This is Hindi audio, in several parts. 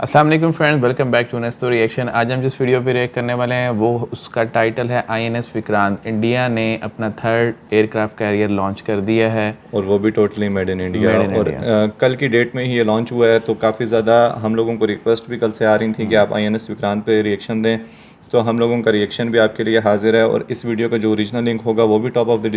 अस्सलाम वालेकुम friends, welcome back to next reaction. आज हम जिस वीडियो पे रिएक्ट करने वाले हैं वो उसका टाइटल है आईएनएस विक्रांत। इंडिया ने अपना थर्ड एयरक्राफ्ट कैरियर लॉन्च कर दिया है और वो भी टोटली मेड इन इंडिया। और कल की डेट में ही ये लॉन्च हुआ है, तो काफ़ी ज़्यादा हम लोगों को रिक्वेस्ट भी कल से आ रही थी कि आप आईएनएस विक्रांत पे रिएक्शन दें, तो हम लोगों का रिएक्शन भी आपके लिए हाजिर है। और इस वीडियो का जो ओरिजिनल लिंक होगा वो भी टॉप ऑफ द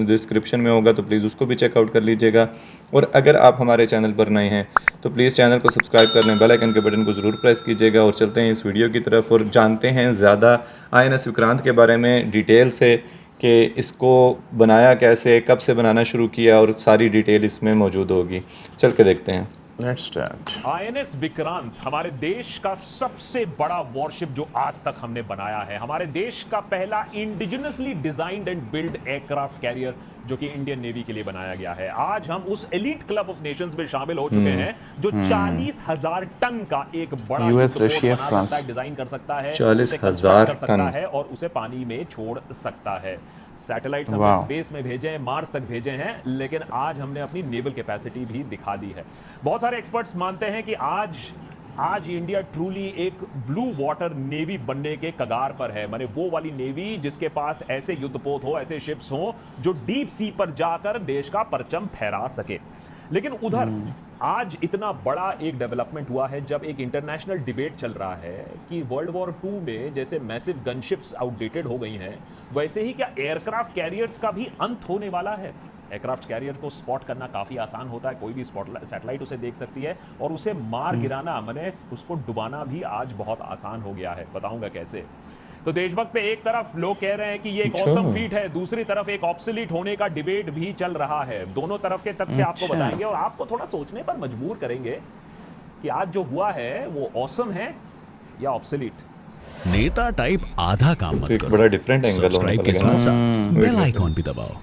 डिस्क्रिप्शन में होगा, तो प्लीज़ उसको भी चेकआउट कर लीजिएगा। और अगर आप हमारे चैनल पर नए हैं तो प्लीज़ चैनल को सब्सक्राइब कर लें, बेल आइकन के बटन को ज़रूर प्रेस कीजिएगा। और चलते हैं इस वीडियो की तरफ और जानते हैं ज़्यादा आईएनएस विक्रांत के बारे में डिटेल से, कि इसको बनाया कैसे, कब से बनाना शुरू किया, और सारी डिटेल इसमें मौजूद होगी। चल के देखते हैं। Let's start. आईएनएस विक्रांत हमारे देश का सबसे बड़ा वॉरशिप जो आज तक हमने बनाया है, हमारे देश का पहला indigenously designed and build aircraft carrier जो कि इंडियन नेवी के लिए बनाया गया है। आज हम उस एलीट क्लब ऑफ नेशंस में शामिल हो चुके हैं जो 40,000 टन का एक बड़ा यूएस, रशिया, फ्रांस डिजाइन कर सकता है, 40,000 टन है और उसे पानी में छोड़ सकता है। सैटेलाइट्स हमने स्पेस में भेजे हैं, मार्स तक भेजे हैं, लेकिन आज हमने अपनी नेवल कैपेसिटी भी दिखा दी है। बहुत सारे एक्सपर्ट्स मानते हैं कि आज इंडिया ट्रूली एक ब्लू वाटर नेवी बनने के कगार पर है। माने वो वाली नेवी जिसके पास ऐसे युद्धपोत हो, ऐसे शिप्स हो जो डीप सी पर जाकर देश का परचम फहरा सके। लेकिन उधर आज इतना बड़ा एक डेवलपमेंट हुआ है जब एक इंटरनेशनल डिबेट चल रहा है कि वर्ल्ड वॉर 2 में जैसे मैसिव गनशिप्स आउटडेटेड हो गई हैं, वैसे ही क्या एयरक्राफ्ट कैरियर्स का भी अंत होने वाला है। एयरक्राफ्ट कैरियर को स्पॉट करना काफ़ी आसान होता है, कोई भी सैटेलाइट उसे देख सकती है और उसे मार गिराना, माने उसको डुबाना भी आज बहुत आसान हो गया है। बताऊंगा कैसे। तो देशभक्त पे एक तरफ लोग कह रहे हैं कि ये एक ऑसम फीट है, दूसरी तरफ एक ऑब्सोलीट होने का डिबेट भी चल रहा है। दोनों तरफ के तथ्य आपको बताएंगे और आपको थोड़ा सोचने पर मजबूर करेंगे कि आज जो हुआ है वो ऑसम है या ऑब्सोलीट। नेता टाइप आधा काम मत करो, बड़ा डिफरेंट एंगल सब्सक्राइब के साथ साथ बेल आइकॉन भी दबाओ।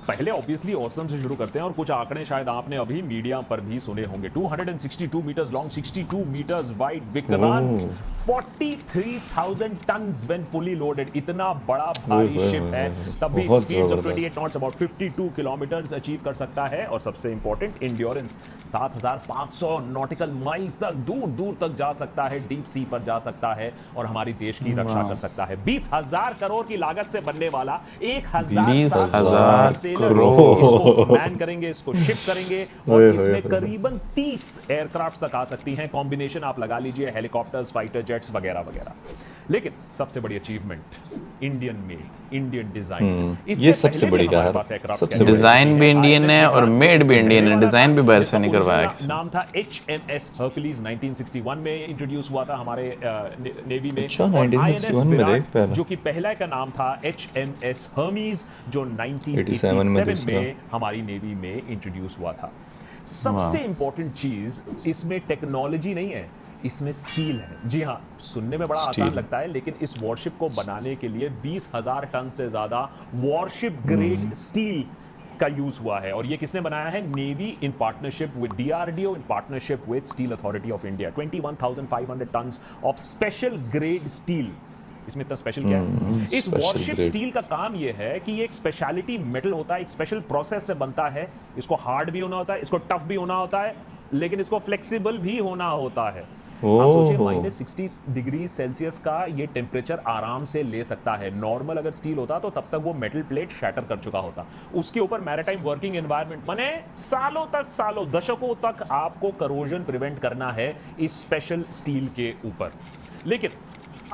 पहले ऑब्वियसली ऑसम से शुरू करते हैं और कुछ आंकड़े शायद आपने अभी मीडिया पर भी सुने होंगे। 262 metres long, 62 metres wide Vikrant, 43,000 tons when fully loaded. इतना बड़ा भारी शिप है, तब भी speeds of 28 knots about 52 kilometres achieve कर सकता है। और सबसे इंपॉर्टेंट एंड्योरेंस 7,500 नॉटिकल माइल्स तक दूर दूर तक जा सकता है, डीप सी पर जा सकता है और हमारी देश की रक्षा कर सकता है। 20,000 करोड़ की लागत से बनने वाला 1,000 इसको मैन करेंगे, इसको शिप करेंगे और इसमें करीबन 30 एयरक्राफ्ट तक आ सकती हैं। कॉम्बिनेशन आप लगा लीजिए, हेलीकॉप्टर्स, फाइटर जेट्स वगैरह वगैरह। लेकिन सबसे बड़ी achievement Indian made, Indian design. ये सबसे बड़ी सबसे डिजाइन भी इंडियन है और मेड भी इंडियन है, डिजाइन भी बाहर से नहीं करवाया। नाम था HMS हर्कुलिस, 1961 में इंट्रोड्यूस हुआ था हमारे नेवी में। अच्छा, 1961 में देख पहला, जो कि पहला का नाम था HMS हर्मीज, जो 1987 में हमारी नेवी में इंट्रोड्यूस हुआ था। सबसे इंपॉर्टेंट चीज इसमें टेक्नोलॉजी नहीं है, इसमें स्टील है। जी हाँ, सुनने में बड़ा आसान लगता है, लेकिन इस वॉरशिप को बनाने के लिए 20,000 टन से ज्यादा वॉरशिप ग्रेड स्टील का यूज हुआ है। और ये किसने बनाया है? Navy in partnership with DRDO, in partnership with steel authority of India. 21,500 ton of special grade steel. इसमें इतना स्पेशल क्या है? इस वॉरशिप स्टील का काम यह है कि ये एक स्पेशलिटी मेटल होता है, एक स्पेशल प्रोसेस से बनता है। इसको हार्ड भी होना होता है, इसको टफ भी होना होता है, लेकिन इसको फ्लेक्सिबल भी होना होता है। आप सोचिए, -60 डिग्री सेल्सियस का ये टेम्परेचर आराम से ले सकता है। नॉर्मल अगर स्टील होता तो तब तक वो मेटल प्लेट शैटर कर चुका होता। उसके ऊपर मैरीटाइम वर्किंग एनवायरनमेंट, माने सालों दशकों तक आपको करोजन प्रिवेंट करना है इस स्पेशल स्टील के ऊपर। लेकिन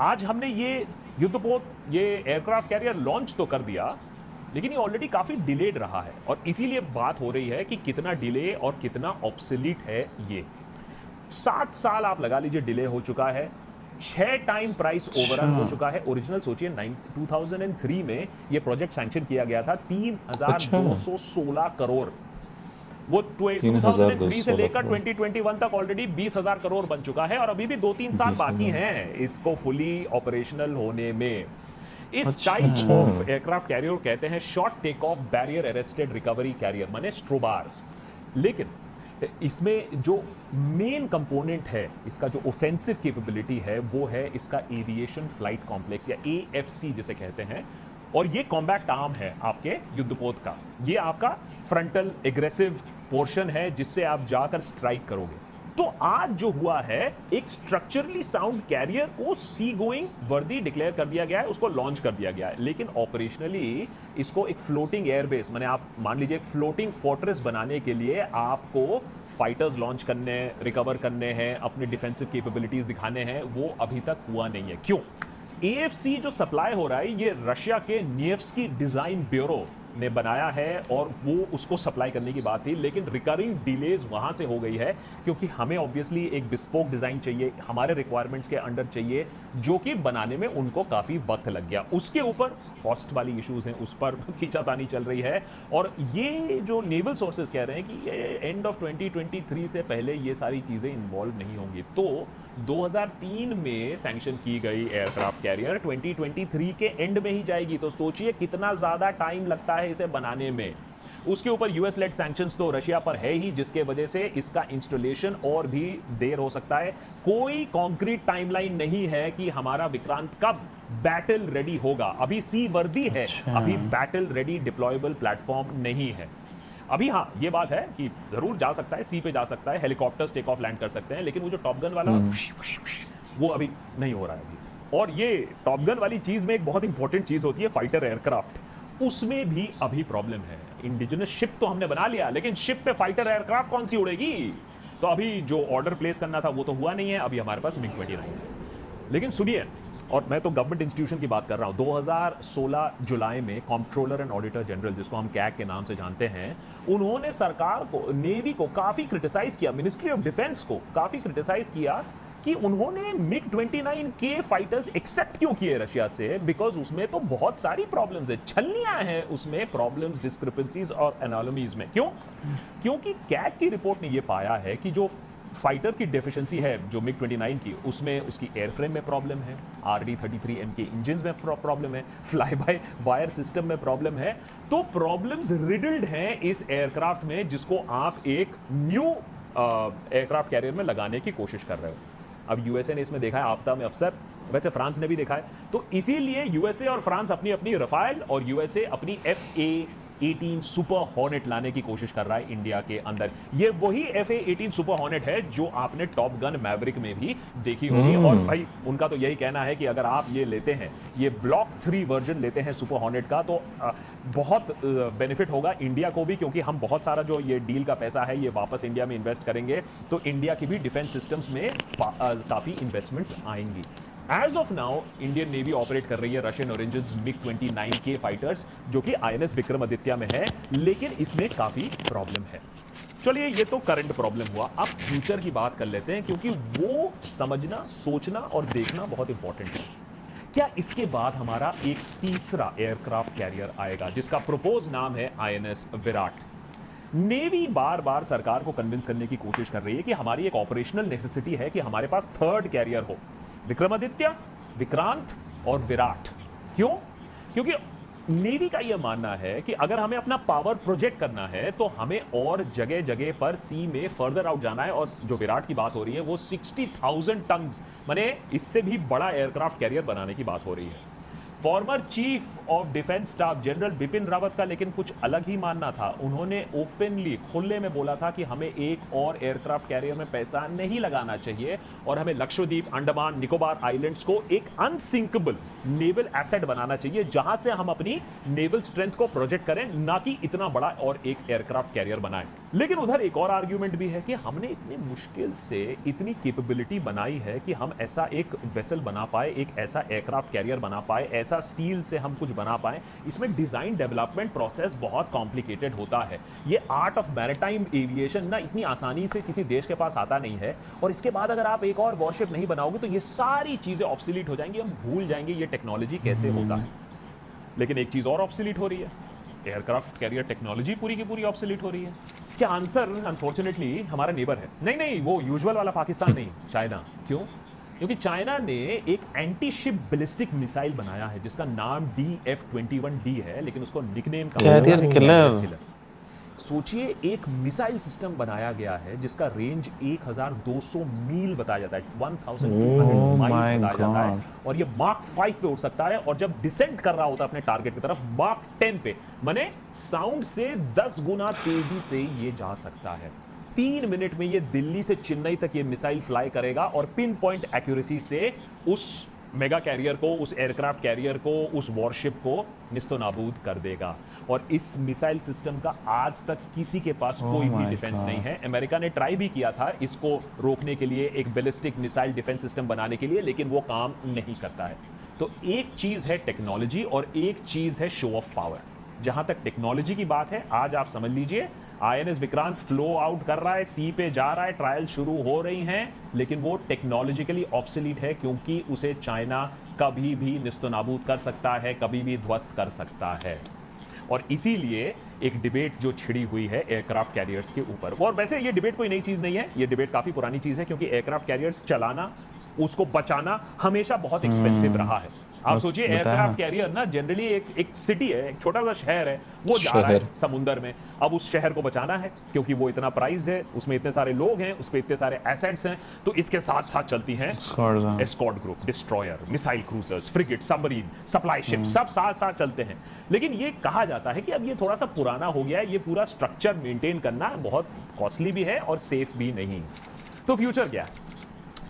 आज हमने ये युद्धपोत, ये एयरक्राफ्ट कैरियर लॉन्च तो कर दिया, लेकिन ये ऑलरेडी काफी डिलेड रहा है और इसीलिए बात हो रही है कि कितना डिले और कितना ऑब्सोलीट है ये। 7 साल आप लगा लीजिए डिले हो चुका है, 6 टाइम प्राइस ओवररन हो चुका है। ओरिजिनल सोचिए 2003 में ये प्रोजेक्ट सैंक्शन किया गया था 3,216 करोड़। वो 2003 से लेकर 2021 तक ऑलरेडी 20,000 करोड़ बन चुका है और अभी भी 2-3 साल बाकी हैं इसको फुली ऑपरेशनल होने में। इस टाइप ऑफ एयरक्राफ्ट कैरियर कहते हैं short take off barrier arrested recovery carrier, माने स्ट्रोबार। लेकिन इसमें जो मेन कंपोनेंट है, इसका जो ऑफेंसिव कैपेबिलिटी है, वो है इसका एविएशन फ्लाइट कॉम्प्लेक्स या AFC जिसे कहते हैं। और ये कॉम्बैक्ट आर्म है आपके युद्धपोत का। ये आपका फ्रंटल एग्रेसिव पोर्शन है जिससे आप जाकर स्ट्राइक करोगे। तो आज जो हुआ है, एक स्ट्रक्चरली साउंड कैरियर को सी गोइंग वर्दी डिक्लेयर कर दिया गया है, उसको लॉन्च कर दिया गया है, लेकिन ऑपरेशनली इसको एक फ्लोटिंग एयरबेस, माने आप मान लीजिए एक फ्लोटिंग फोर्ट्रेस बनाने के लिए आपको फाइटर्स लॉन्च करने, रिकवर करने हैं, अपने डिफेंसिव कैपेबिलिटीज दिखाने हैं, वो अभी तक हुआ नहीं है। क्यों? AFC जो सप्लाई हो रहा है ये रशिया के निएव्स्की डिजाइन ब्यूरो ने बनाया है और वो उसको सप्लाई करने की बात थी, लेकिन रिकरिंग डिलेज वहां से हो गई है क्योंकि हमें ऑब्वियसली एक बिस्पोक डिजाइन चाहिए, हमारे रिक्वायरमेंट्स के अंडर चाहिए, जो कि बनाने में उनको काफी वक्त लग गया। उसके ऊपर कॉस्ट वाली इश्यूज हैं, उस पर खींचातानी चल रही है और ये जो नेवल सोर्सेज कह रहे हैं कि ये एंड ऑफ 2023 से पहले ये सारी चीजें इन्वॉल्व नहीं होंगी। तो 2003 में सैंक्शन की गई एयरक्राफ्ट कैरियर 2023 के एंड में ही जाएगी, तो सोचिए कितना ज्यादा टाइम लगता है इसे बनाने में। उसके ऊपर यूएस लेड सैंक्शंस तो रशिया पर है ही, जिसके वजह से इसका इंस्टॉलेशन और भी देर हो सकता है। कोई कॉन्क्रीट टाइमलाइन नहीं है कि हमारा विक्रांत कब बैटल रेडी होगा। अभी सी वर्दी है, अभी बैटल रेडी डिप्लॉयबल प्लेटफॉर्म नहीं है। अभी हाँ, ये बात है कि जरूर जा सकता है, सी पे जा सकता है, हेलीकॉप्टर्स टेक ऑफ लैंड कर सकते हैं, लेकिन वो जो टॉप गन वाला वो अभी नहीं हो रहा है अभी। और ये टॉप गन वाली चीज में एक बहुत इंपॉर्टेंट चीज होती है फाइटर एयरक्राफ्ट, उसमें भी अभी प्रॉब्लम है। इंडिजिनस शिप तो हमने बना लिया, लेकिन शिप पे फाइटर एयरक्राफ्ट कौन सी उड़ेगी? तो अभी जो ऑर्डर प्लेस करना था वो तो हुआ नहीं है, अभी हमारे पास MiG-29 है। लेकिन सुनिए, और मैं तो गवर्नमेंट इंस्टीट्यूशन की बात कर रहा हूं, 2016 जुलाई में कंट्रोलर एंड ऑडिटर जनरल, जिसको हम कैग के नाम से जानते हैं, उन्होंने सरकार को, नेवी को काफी क्रिटिसाइज किया, मिनिस्ट्री ऑफ डिफेंस को काफी क्रिटिसाइज किया कि उन्होंने MiG-29 के फाइटर्स एक्सेप्ट क्यों किए रशिया से, बिकॉज उसमें तो बहुत सारी प्रॉब्लम्स है, छलनियां हैं उसमें, प्रॉब्लम्स, डिस्क्रिपेंसीज और एनोलॉमीज में। क्यों? क्योंकि कैग की रिपोर्ट ने यह पाया है कि जो फाइटर की डेफिशिएंसी है जो MiG-29 की, उसमें उसकी एयरफ्रेम में प्रॉब्लम है, RD-33M के इंजन्स में प्रॉब्लम है, फ्लाई बाय वायर सिस्टम में प्रॉब्लम है। तो प्रॉब्लम्स रिडल्ड हैं इस एयरक्राफ्ट में, जिसको आप एक न्यू एयरक्राफ्ट कैरियर में लगाने की कोशिश कर रहे हो। अब यूएसए ने इसमें देखा है आपदा में अफसर, वैसे फ्रांस ने भी देखा है, तो इसीलिए यूएसए और फ्रांस अपनी अपनी रफाल और यूएसए अपनी FA-18 सुपर हॉर्नेट लाने की कोशिश कर रहा है इंडिया के अंदर। ये वही FA-18 सुपर हॉर्नेट है जो आपने टॉप गन मैवरिक में भी देखी होगी। और भाई उनका तो यही कहना है कि अगर आप ये लेते हैं, ये ब्लॉक 3 वर्जन लेते हैं सुपर हॉर्नेट का, तो बहुत बेनिफिट होगा इंडिया को भी, क्योंकि हम बहुत सारा जो ये डील का पैसा है ये वापस इंडिया में इन्वेस्ट करेंगे, तो इंडिया की भी डिफेंस सिस्टम्स में काफी इन्वेस्टमेंट्स आएंगी। As of now Indian navy operate कर रही है रशियन ओरिजिन्स MiG-29 के फाइटर्स, जो कि INS विक्रमादित्य में है, लेकिन इसमें काफी प्रॉब्लम है। चलिए, ये तो करंट प्रॉब्लम हुआ। अब फ्यूचर की बात कर लेते हैं, क्योंकि वो समझना, सोचना और देखना बहुत इंपॉर्टेंट है। क्या इसके बाद हमारा एक तीसरा एयरक्राफ्ट कैरियर आएगा, जिसका प्रपोज नाम है INS विराट। नेवी बार बार सरकार को कन्विंस करने की कोशिश कर रही है कि हमारी एक ऑपरेशनल नेसेसिटी है कि हमारे पास थर्ड कैरियर हो, विक्रमादित्य, विक्रांत और विराट। क्यों? क्योंकि नेवी का यह मानना है कि अगर हमें अपना पावर प्रोजेक्ट करना है तो हमें और जगह जगह पर सी में फर्दर आउट जाना है। और जो विराट की बात हो रही है वो 60,000 टन, माने इससे भी बड़ा एयरक्राफ्ट कैरियर बनाने की बात हो रही है। Former chief of defence staff general Bipin Rawat का लेकिन कुछ अलग ही मानना था। उन्होंने ओपनली, खुले में बोला था कि हमें एक और एयरक्राफ्ट कैरियर में पैसा नहीं लगाना चाहिए और हमें लक्षद्वीप, अंडमान निकोबार आइलैंड्स को एक अनसिंकेबल नेवल एसेट बनाना चाहिए, जहां से हम अपनी नेवल स्ट्रेंथ को प्रोजेक्ट करें, ना कि इतना बड़ा और एक एयरक्राफ्ट कैरियर बनाएं। लेकिन उधर एक और आर्ग्यूमेंट भी है कि हमने इतनी मुश्किल से इतनी कैपेबिलिटी बनाई है कि हम ऐसा एक वेसल बना पाए, एक ऐसा एयरक्राफ्ट कैरियर बना पाए, ऐसा स्टील से हम कुछ बना पाए। इसमें डिजाइन डेवलपमेंट प्रोसेस बहुत कॉम्प्लिकेटेड होता है। ये आर्ट ऑफ मैरिटाइम एविएशन ना इतनी आसानी से किसी देश के पास आता नहीं है। और इसके बाद अगर आप एक और वॉरशिप नहीं बनाओगे तो ये सारी चीजें ऑब्सोलीट हो जाएंगी, हम भूल जाएंगे ये टेक्नोलॉजी कैसे होता है। लेकिन एक चीज और ऑब्सोलीट हो रही है, एयरक्राफ्ट कैरियर टेक्नोलॉजी पूरी की पूरी ऑब्सोलीट हो रही है। इसका आंसर अनफॉर्चुनेटली हमारा नेबर है। नहीं, वो यूजुअल वाला पाकिस्तान नहीं, चाइना। क्यों? क्योंकि चाइना ने एक एंटी शिप बैलिस्टिक मिसाइल बनाया है जिसका नाम DF-21D है, लेकिन उसको निकनेम कैरियर किलर। सोचिए, एक मिसाइल सिस्टम बनाया गया है जिसका रेंज 1200 मील बताया जाता है, 1200 माइल्स बताया जाता है, और ये मार्क 5 पे उड़ सकता है। और जब डिसेंट कर रहा होता है अपने टारगेट की तरफ, मार्क 10 पे, माने साउंड से 10 गुना तेजी से ये जा सकता है। 3 मिनट में ये दिल्ली से चेन्नई तक ये मिसाइल फ्लाई करेगा और पिन पॉइंट एक्यूरेसी से उस मेगा कैरियर को, उस एयरक्राफ्ट कैरियर को, उस वॉरशिप को निस्तो नाबूद कर देगा। और इस मिसाइल सिस्टम का आज तक किसी के पास कोई भी डिफेंस नहीं है। अमेरिका ने ट्राई भी किया था इसको रोकने के लिए, एक बैलिस्टिक मिसाइल डिफेंस सिस्टम बनाने के लिए, लेकिन वो काम नहीं करता है। तो एक चीज है टेक्नोलॉजी और एक चीज है शो ऑफ पावर। जहां तक टेक्नोलॉजी की बात है, आज आप समझ लीजिए INS विक्रांत फ्लो आउट कर रहा है, सी पे जा रहा है, ट्रायल शुरू हो रही हैं, लेकिन वो टेक्नोलॉजिकली ऑब्सोलीट है क्योंकि उसे चाइना कभी भी निस्तनाबूद कर सकता है, कभी भी ध्वस्त कर सकता है। और इसीलिए एक डिबेट जो छिड़ी हुई है एयरक्राफ्ट कैरियर्स के ऊपर, और वैसे ये डिबेट कोई नई चीज नहीं है, ये डिबेट काफी पुरानी चीज है क्योंकि एयरक्राफ्ट कैरियर्स चलाना, उसको बचाना हमेशा बहुत एक्सपेंसिव रहा है। आप सोचिए एयरक्राफ्ट कैरियर ना जनरली एक सिटी है, एक छोटा सा शहर है, वो जा रहा है समुंदर में। अब उस शहर को बचाना है क्योंकि वो इतना प्राइस्ड है, उसमें इतने सारे लोग हैं, उस पे इतने सारे एसेट्स हैं, तो इसके साथ साथ चलती हैं escort group, destroyer, missile cruisers, frigate, submarine, supply ship, सब साथ साथ चलते हैं। लेकिन ये कहा जाता है कि अब ये थोड़ा सा पुराना हो गया है, ये पूरा स्ट्रक्चर मेंटेन करना बहुत कॉस्टली भी है और सेफ भी नहीं। तो फ्यूचर क्या है?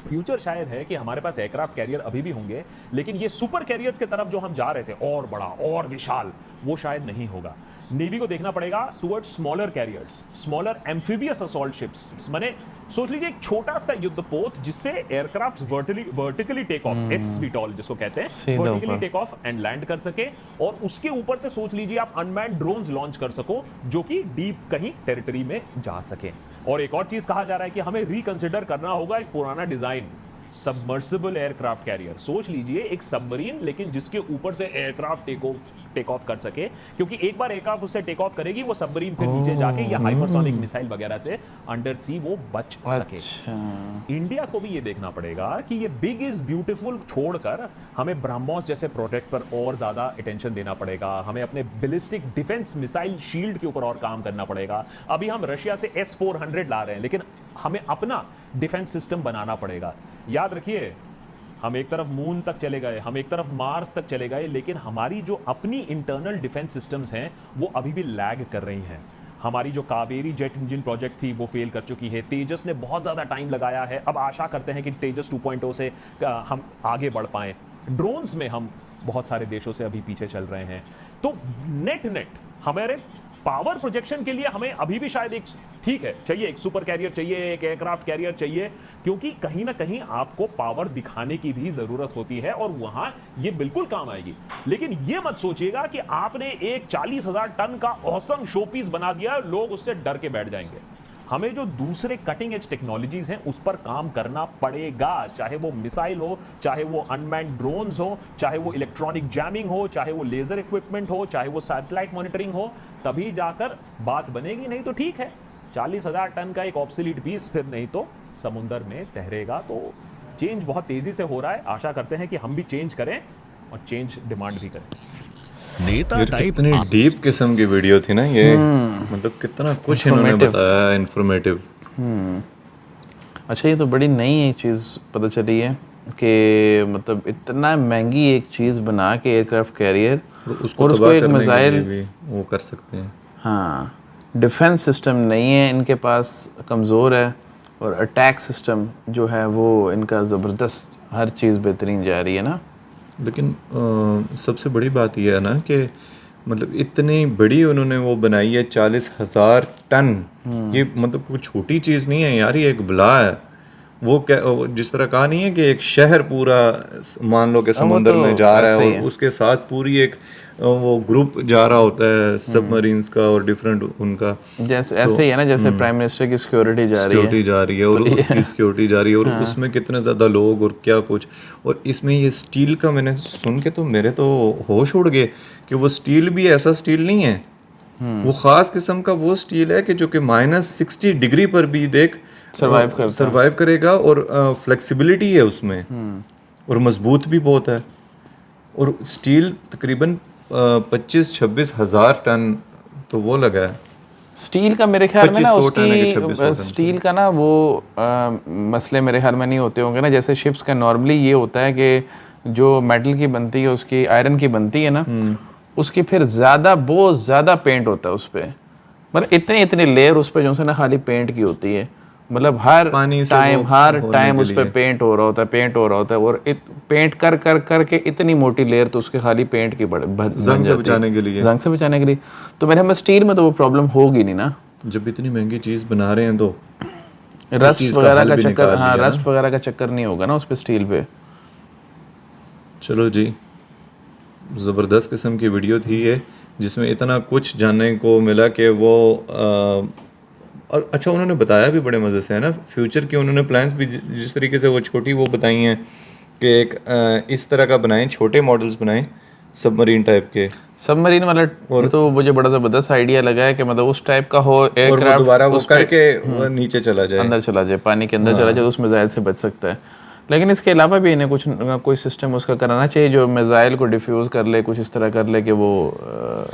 फ्यूचर शायद है कि हमारे पास एयरक्राफ्ट कैरियर अभी भी होंगे, लेकिन ये सुपर कैरियर्स की तरफ जो हम जा रहे थे, और बड़ा और विशाल, वो शायद नहीं होगा। नेवी को देखना पड़ेगा towards smaller carriers, smaller amphibious assault ships. माने सोच लीजिए एक छोटा सा युद्धपोत जिससे aircraft vertically take off, SVTOL जिसको कहते हैं, vertically take off and land कर सके, और उसके ऊपर से सोच लीजिए आप अनमैन्ड ड्रोन्स लॉन्च कर सको जो कि डीप कहीं टेरिटरी में जा सके। और एक और चीज कहा जा रहा है कि हमें रिकंसिडर करना होगा एक पुराना डिजाइन, सबमर्सिबल एयरक्राफ्ट कैरियर। सोच लीजिए एक सबमरीन लेकिन जिसके ऊपर से एयरक्राफ्ट टेक ऑफ कर सके, क्योंकि एक बार एयरक्राफ्ट उससे टेक ऑफ करेगी, वो सबमरीन फिर नीचे जाके या हाइपरसोनिक मिसाइल वगैरह से अंडर सी वो बच सके। इंडिया को भी ये देखना पड़ेगा कि ये बिग इज ब्यूटीफुल छोड़कर हमें ब्रह्मोस जैसे प्रोजेक्ट पर और ज्यादा अटेंशन देना पड़ेगा। हमें अपने बैलिस्टिक डिफेंस मिसाइल शील्ड के ऊपर और काम करना पड़ेगा। अभी हम रशिया से S-400 ला रहे हैं, लेकिन हमें अपना डिफेंस सिस्टम बनाना पड़ेगा। याद रखिए, हम एक तरफ मून तक चले गए, हम एक तरफ मार्स तक चले गए, लेकिन हमारी जो अपनी इंटरनल डिफेंस सिस्टम्स हैं वो अभी भी लैग कर रही हैं। हमारी जो कावेरी जेट इंजन प्रोजेक्ट थी वो फेल कर चुकी है। तेजस ने बहुत ज़्यादा टाइम लगाया है। अब आशा करते हैं कि तेजस 2.0 से हम आगे बढ़ पाएँ। ड्रोन्स में हम बहुत सारे देशों से अभी पीछे चल रहे हैं। तो नेट हमारे पावर प्रोजेक्शन के लिए हमें अभी भी शायद एक, ठीक है, चाहिए एक सुपर कैरियर, चाहिए एक एयरक्राफ्ट कैरियर चाहिए, क्योंकि कहीं ना कहीं आपको पावर दिखाने की भी जरूरत होती है और वहां ये बिल्कुल काम आएगी। लेकिन ये मत सोचिएगा कि आपने एक 40,000 टन का ऑसम शोपीस बना दिया, लोग उससे डर के बैठ जाएंगे। हमें जो दूसरे कटिंग एज टेक्नोलॉजीज हैं उस पर काम करना पड़ेगा, चाहे वो मिसाइल हो, चाहे वो अनमैन्ड ड्रोन्स हो, चाहे वो इलेक्ट्रॉनिक जैमिंग हो, चाहे वो लेजर इक्विपमेंट हो, चाहे वो सैटेलाइट मॉनिटरिंग हो, तभी जाकर बात बनेगी। नहीं तो ठीक है, 40,000 टन का एक ऑब्सोलीट पीस फिर नहीं तो समुंदर में तैरेगा। तो चेंज बहुत तेजी से हो रहा है। आशा करते हैं कि हम भी चेंज करें और चेंज डिमांड भी करें। नेता टाइप कितनी डीप किस्म की वीडियो थी ना ये, मतलब कितना कुछ इन्होंने बताया, इन्फॉर्मेटिव। अच्छा, ये तो बड़ी नई चीज़ पता चली है कि मतलब इतना महंगी एक चीज़ बना के एयरक्राफ्ट कैरियर और उसको एक मिसाइल वो कर सकते हैं। हाँ, डिफेंस सिस्टम नहीं है इनके पास, कमज़ोर है, और अटैक सिस्टम जो है वो इनका ज़बरदस्त, हर चीज़ बेहतरीन जा रही है ना। लेकिन सबसे बड़ी बात यह है ना कि मतलब इतनी बड़ी उन्होंने वो बनाई है, 40,000 टन। ये मतलब कोई छोटी चीज़ नहीं है यार, ये एक बला है। वो क्या, जिस तरह कहा नहीं है कि एक शहर पूरा मान लो कि समुंदर में जा रहा है और उसके साथ पूरी एक वो ग्रुप जा रहा होता है सबमरीन्स का और डिफरेंट उनका, जैसे ऐसे ही है ना, जैसे प्राइम मिनिस्टर की सिक्योरिटी जा रही है और उसकी सिक्योरिटी जा रही है और उसमें कितने ज़्यादा लोग और क्या कुछ। और इसमें ये स्टील का मैंने सुन के तो मेरे तो होश उड़ गए कि वो स्टील भी ऐसा स्टील नहीं है, वो ख़ास किस्म का वो स्टील है कि जो कि -60 डिग्री पर भी देख सर्वाइव करेगा और फ्लेक्सिबिलिटी है उसमें और मजबूत भी बहुत है। और स्टील तकरीबन 25-26 हज़ार टन तो वो लगा है स्टील का। मेरे ख्याल में ना उसकी स्टील का ना वो मसले मेरे ख्याल में नहीं होते होंगे ना, जैसे शिप्स का नॉर्मली ये होता है कि जो मेटल की बनती है उसकी आयरन की बनती है ना, उसकी फिर ज़्यादा बहुत ज़्यादा पेंट होता है उस पर, मतलब इतनी लेयर उस पर जो है ना खाली पेंट की होती है, मतलब हर टाइम उस पर पेंट हो रहा होता है और पेंट कर के इतनी मोटी लेयर तो उसके खाली पेंट की जंग से बचाने के लिए। तो मेरे हमें स्टील में तो वो प्रॉब्लम होगी नहीं ना, जब इतनी महंगी चीज़ बना रहे हैं तो रस्ट वगैरह का चक्कर, हाँ रस्ट वगैरह का चक्कर नहीं होगा ना उस पर स्टील पे। चलो जी, ज़बरदस्त किस्म की वीडियो थी ये, जिसमें इतना कुछ जानने को मिला कि वो और अच्छा उन्होंने बताया भी बड़े मज़े से है ना, फ्यूचर के उन्होंने प्लान्स भी जिस तरीके से वो छोटी वो बताई हैं कि एक इस तरह का बनाएं, छोटे मॉडल्स बनाएं सबमरीन टाइप के। सबमरीन वाला तो मुझे बड़ा ज़बरदस्त आइडिया लगा है कि मतलब उस टाइप का हो एयरक्राफ्ट, दोबारा वो करके नीचे चला जाए, अंदर चला जाए, पानी के अंदर चला जाए, तो उस मिसाइल से बच सकता है। लेकिन इसके अलावा भी इन्हें कोई सिस्टम उसका कराना चाहिए जो मिसाइल को डिफ्यूज़ कर ले, कुछ इस तरह कर ले कि वो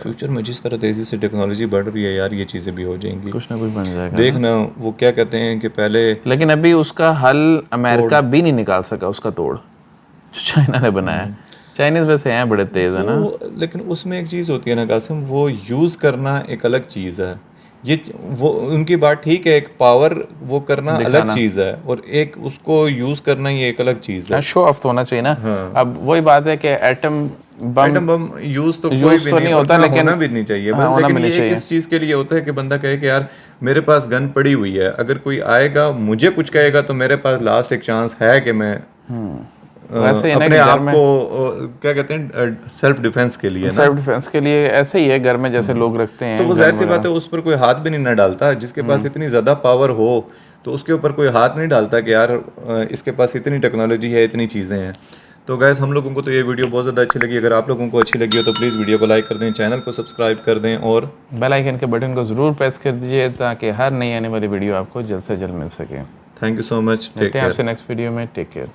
फ्यूचर में जिस तरह तेज़ी से टेक्नोलॉजी बढ़ रही है यार, ये चीज़ें भी हो जाएंगी, कुछ ना कुछ बन जाएगा। देखना वो क्या कहते हैं कि पहले, लेकिन अभी उसका हल अमेरिका भी नहीं निकाल सका, उसका तोड़ जो चाइना ने बनाया। चाइनीज वैसे हैं बड़े तेज़ है ना, लेकिन उसमें एक चीज़ होती है ना कासिम, वो यूज़ करना एक अलग चीज़ है, ये वो उनकी बात ठीक है, एक पावर वो करना अलग चीज़ है और एक उसको यूज़ करना ये एक अलग चीज़ है। शो ऑफ तो होना चाहिए ना। अब वही बात है कि एटम बम यूज़ तो कोई भी नहीं होता, लेकिन होना भी नहीं चाहिए। लेकिन ये किस चीज़ के लिए होता है कि बंदा कहे कि यार मेरे पास गन पड़ी हुई है, अगर कोई आएगा मुझे कुछ कहेगा तो मेरे पास लास्ट एक चांस है कि मैं वैसे अपने आप को क्या कहते हैं सेल्फ डिफेंस के लिए, सेल्फ डिफेंस के लिए ऐसे ही है घर में जैसे लोग रखते हैं, तो वो जाहिर सी बात है उस पर कोई हाथ भी नहीं ना डालता। जिसके पास इतनी ज़्यादा पावर हो तो उसके ऊपर कोई हाथ नहीं डालता कि यार इसके पास इतनी टेक्नोलॉजी है, इतनी चीज़ें हैं। तो गाइस हम लोगों को तो ये वीडियो बहुत ज़्यादा अच्छी लगी। अगर आप लोगों को अच्छी लगी हो तो प्लीज़ वीडियो को लाइक कर दें, चैनल को सब्सक्राइब कर दें और बेल आइकन के बटन को ज़रूर प्रेस कर दीजिए ताकि हर नई आने वाली वीडियो आपको जल्द से जल्द मिल सके। Thank you so much, take care. आपसे नेक्स्ट वीडियो में, टेक केयर।